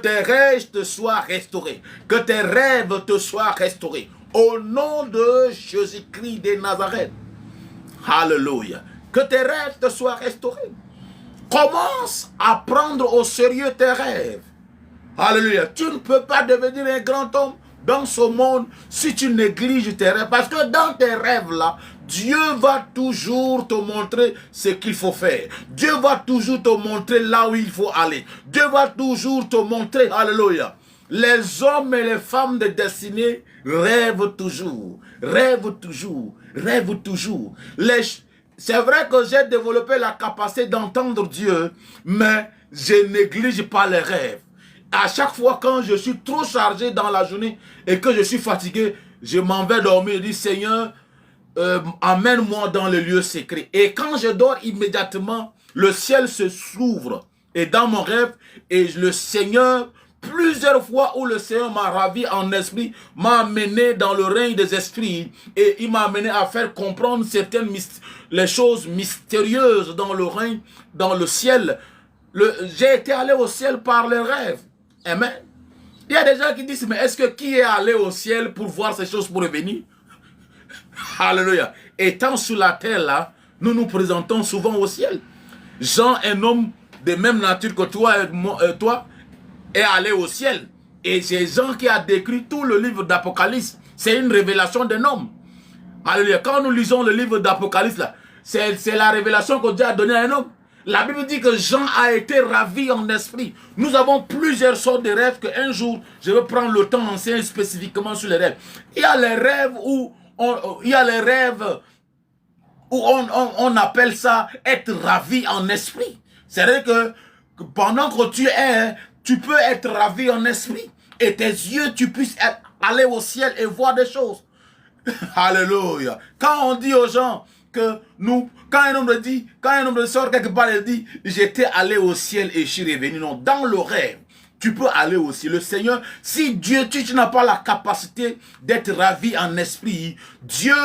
tes rêves te soient restaurés. Que tes rêves te soient restaurés. Au nom de Jésus-Christ de Nazareth. Alléluia. Que tes rêves te soient restaurés. Commence à prendre au sérieux tes rêves. Alléluia. Tu ne peux pas devenir un grand homme dans ce monde si tu négliges tes rêves. Parce que dans tes rêves-là, Dieu va toujours te montrer ce qu'il faut faire. Dieu va toujours te montrer là où il faut aller. Dieu va toujours te montrer. Alléluia. Les hommes et les femmes de destinée rêvent toujours. Rêvent toujours. Rêvent toujours. C'est vrai que j'ai développé la capacité d'entendre Dieu, mais je néglige pas les rêves. À chaque fois quand je suis trop chargé dans la journée et que je suis fatigué, je m'en vais dormir et dis Seigneur, emmène-moi dans le lieu secret. Et quand je dors immédiatement, le ciel se s'ouvre. Et dans mon rêve, et le Seigneur, plusieurs fois où le Seigneur m'a ravi en esprit, m'a amené dans le règne des esprits. Et il m'a amené à faire comprendre certaines les choses mystérieuses dans le règne, dans le ciel. J'ai été allé au ciel par les rêves. Amen. Il y a des gens qui disent, mais est-ce que qui est allé au ciel pour voir ces choses pour revenir? Alléluia. Étant sur la terre là, nous nous présentons souvent au ciel. Jean, un homme de même nature que toi et toi, est allé au ciel. Et c'est Jean qui a décrit tout le livre d'Apocalypse. C'est une révélation d'un homme. Alléluia. Quand nous lisons le livre d'Apocalypse là, c'est la révélation que Dieu a donnée à un homme. La Bible dit que Jean a été ravi en esprit. Nous avons plusieurs sortes de rêves qu'un jour, je vais prendre le temps d'enseigner spécifiquement sur les rêves. Il y a les rêves où on appelle ça être ravi en esprit. C'est-à-dire que pendant que tu peux être ravi en esprit et tes yeux, tu puisses aller au ciel et voir des choses. Alléluia. Quand on dit aux gens que quand un homme sort quelque part et dit, j'étais allé au ciel et je suis revenu. Non, dans le rêve, tu peux aller au ciel. Le Seigneur, si Dieu, tu n'as pas la capacité d'être ravi en esprit, Dieu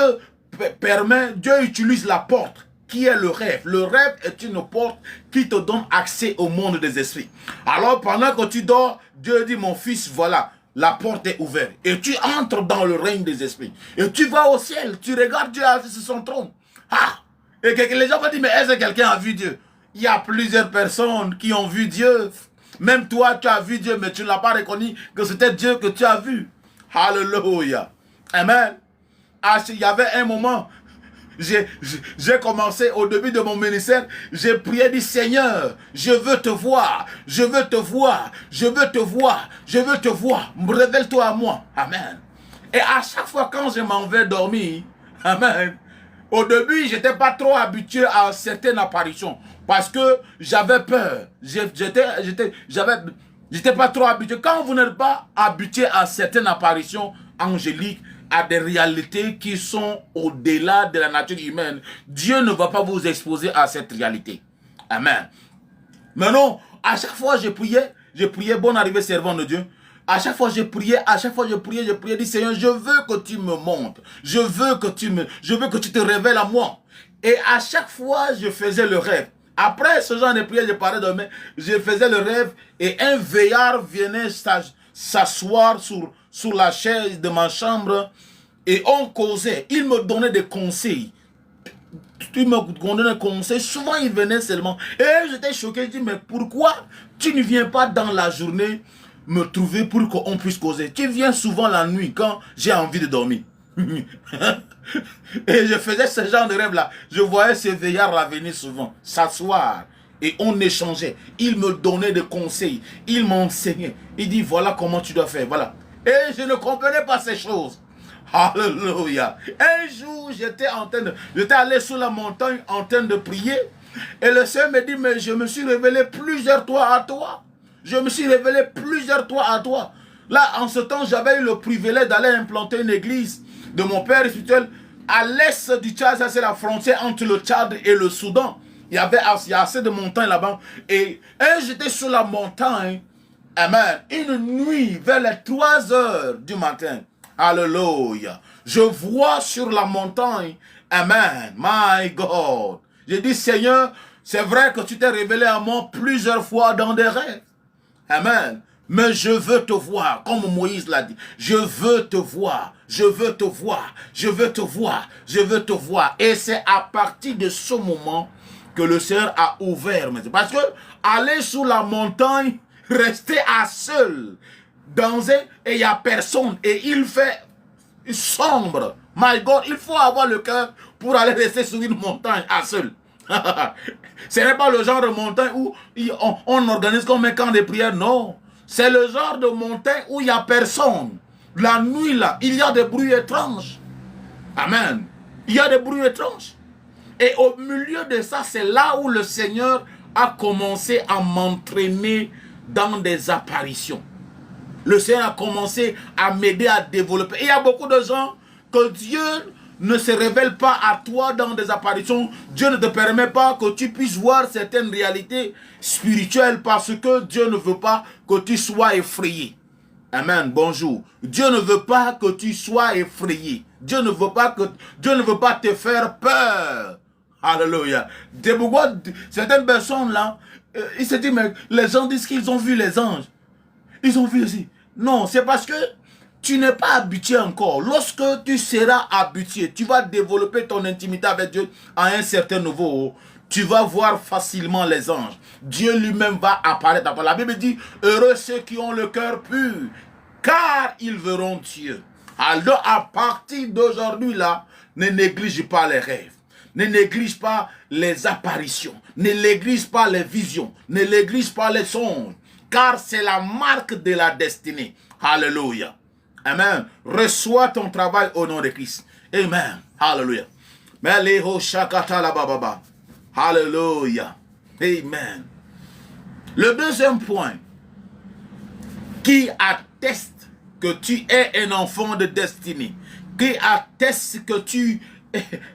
utilise la porte qui est le rêve. Le rêve est une porte qui te donne accès au monde des esprits. Alors pendant que tu dors, Dieu dit, mon fils, voilà, la porte est ouverte. Et tu entres dans le règne des esprits. Et tu vas au ciel, tu regardes Dieu assis sur son trône. Ah! Et les gens vont dire, mais est-ce que quelqu'un a vu Dieu? Il y a plusieurs personnes qui ont vu Dieu. Même toi, tu as vu Dieu, mais tu ne l'as pas reconnu que c'était Dieu que tu as vu. Alléluia. Amen. Ah, il y avait un moment, j'ai commencé au début de mon ministère, j'ai prié, dit Seigneur, je veux te voir, je veux te voir, je veux te voir, je veux te voir. Révèle-toi à moi. Amen. Et à chaque fois quand je m'en vais dormir, amen, au début, je n'étais pas trop habitué à certaines apparitions parce que j'avais peur. J'étais pas trop habitué. Quand vous n'êtes pas habitué à certaines apparitions angéliques, à des réalités qui sont au-delà de la nature humaine, Dieu ne va pas vous exposer à cette réalité. Amen. Mais non, à chaque fois je priais, bonne arrivée servant de Dieu. À chaque fois je priais, dis Seigneur, je veux que tu me montres, je veux que tu te révèles à moi. Et à chaque fois je faisais le rêve. Après ce genre de prière, je parlais de main, je faisais le rêve et un veillard venait s'asseoir sur la chaise de ma chambre et on causait. Il me donnait des conseils. Il me donnait des conseils. Souvent, il venait seulement. Et j'étais choqué. Je dis, mais pourquoi tu ne viens pas dans la journée me trouver pour qu'on puisse causer? Tu viens souvent la nuit quand j'ai envie de dormir. Et je faisais ce genre de rêve-là. Je voyais ces veillards venir souvent, s'asseoir. Et on échangeait. Il me donnait des conseils. Il m'enseignait. Il dit, voilà comment tu dois faire. Voilà. Et je ne comprenais pas ces choses. Alléluia. Un jour, j'étais allé sur la montagne en train de prier. Et le Seigneur me dit, mais je me suis révélé plusieurs fois à toi. Je me suis révélé plusieurs fois à toi. Là, en ce temps, j'avais eu le privilège d'aller implanter une église de mon père spirituel à l'est du Tchad. Ça, c'est la frontière entre le Tchad et le Soudan. Il y a assez de montagnes là-bas. Et j'étais sur la montagne. Amen. Une nuit, vers les 3 heures du matin. Alléluia. Je vois sur la montagne. Amen. My God. J'ai dit, Seigneur, c'est vrai que tu t'es révélé à moi plusieurs fois dans des rêves. Amen. Mais je veux te voir, comme Moïse l'a dit. Je veux te voir, je veux te voir, je veux te voir, je veux te voir. Et c'est à partir de ce moment que le Seigneur a ouvert mes yeux. Parce que aller sur la montagne, rester à seul, dans et il n'y a personne, et il fait sombre. My God, il faut avoir le cœur pour aller rester sur une montagne à seul. Ce n'est pas le genre de montagne où on organise comme un camp de prière, non. C'est le genre de montagne où il n'y a personne. La nuit là, il y a des bruits étranges. Amen. Il y a des bruits étranges. Et au milieu de ça, c'est là où le Seigneur a commencé à m'entraîner dans des apparitions. Le Seigneur a commencé à m'aider à développer. Et il y a beaucoup de gens que Dieu ne se révèle pas à toi dans des apparitions. Dieu ne te permet pas que tu puisses voir certaines réalités spirituelles parce que Dieu ne veut pas que tu sois effrayé. Amen, bonjour. Dieu ne veut pas que tu sois effrayé. Dieu ne veut pas te faire peur. Alléluia. Certaines personnes là, ils se disent, mais les gens disent qu'ils ont vu les anges. Ils ont vu aussi. Non, c'est parce que tu n'es pas habitué encore. Lorsque tu seras habitué, tu vas développer ton intimité avec Dieu à un certain niveau. Tu vas voir facilement les anges. Dieu lui-même va apparaître. La Bible dit, heureux ceux qui ont le cœur pur, car ils verront Dieu. Alors à partir d'aujourd'hui là, ne néglige pas les rêves. Ne néglige pas les apparitions. Ne néglige pas les visions. Ne néglige pas les songes. Car c'est la marque de la destinée. Alléluia. Amen. Reçois ton travail au nom de Christ. Amen. Alléluia. Alléluia. Amen. Le deuxième point qui atteste que tu es un enfant de destinée, qui atteste que tu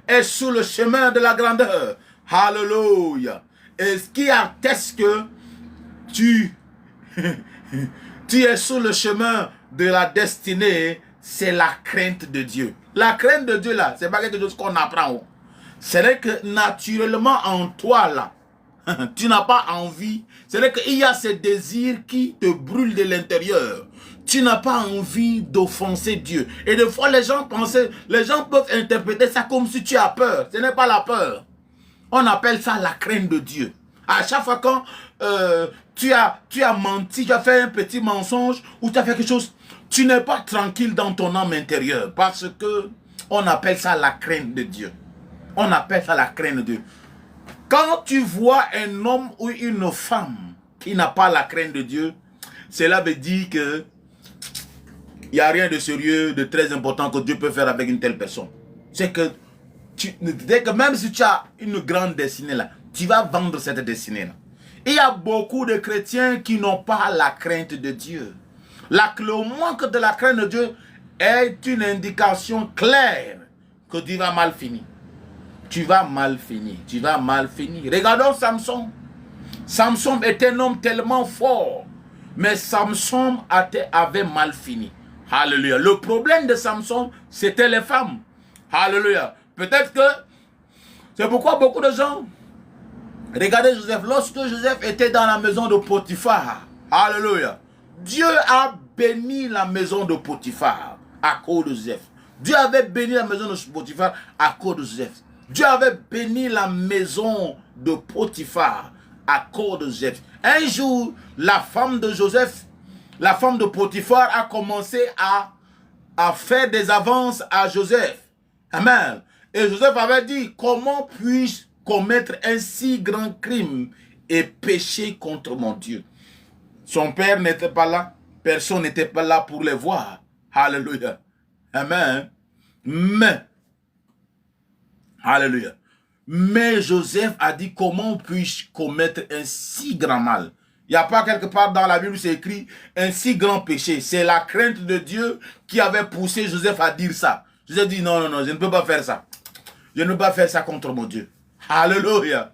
es sur le chemin de la grandeur. Alléluia. Et ce qui atteste que tu es sur le chemin de la destinée, c'est la crainte de Dieu. La crainte de Dieu là, c'est pas quelque chose qu'on apprend. C'est vrai que naturellement en toi là, tu n'as pas envie. C'est vrai qu'il y a ces désirs qui te brûlent de l'intérieur. Tu n'as pas envie d'offenser Dieu. Et des fois les gens peuvent interpréter ça comme si tu as peur. Ce n'est pas la peur. On appelle ça la crainte de Dieu. À chaque fois quand tu as menti, tu as fait un petit mensonge ou tu as fait quelque chose, tu n'es pas tranquille dans ton âme intérieure parce que on appelle ça la crainte de Dieu. On appelle ça la crainte de Dieu. Quand tu vois un homme ou une femme qui n'a pas la crainte de Dieu, cela veut dire que il n'y a rien de sérieux, de très important que Dieu peut faire avec une telle personne. C'est que même si tu as une grande destinée là, tu vas vendre cette destinée là. Il y a beaucoup de chrétiens qui n'ont pas la crainte de Dieu. Le manque de la crainte de Dieu est une indication claire que tu vas mal finir. Tu vas mal finir. Tu vas mal finir. Regardons Samson. Samson est un homme tellement fort. Mais Samson avait mal fini. Alléluia. Le problème de Samson, c'était les femmes. Alléluia. Peut-être que c'est pourquoi beaucoup de gens... Regardez Joseph. Lorsque Joseph était dans la maison de Potiphar. Alléluia. Dieu a béni la maison de Potiphar à cause de Joseph. Dieu avait béni la maison de Potiphar à cause de Joseph. Dieu avait béni la maison de Potiphar à cause de Joseph. Un jour, la femme de Joseph, la femme de Potiphar a commencé à faire des avances à Joseph. Amen. Et Joseph avait dit, comment puis-je commettre un si grand crime et pécher contre mon Dieu? Son père n'était pas là. Personne n'était pas là pour les voir. Alléluia. Amen. Alléluia. Mais Joseph a dit, comment puis-je commettre un si grand mal? Il n'y a pas quelque part dans la Bible où c'est écrit un si grand péché. C'est la crainte de Dieu qui avait poussé Joseph à dire ça. Joseph dit, non, je ne peux pas faire ça. Je ne peux pas faire ça contre mon Dieu. Alléluia.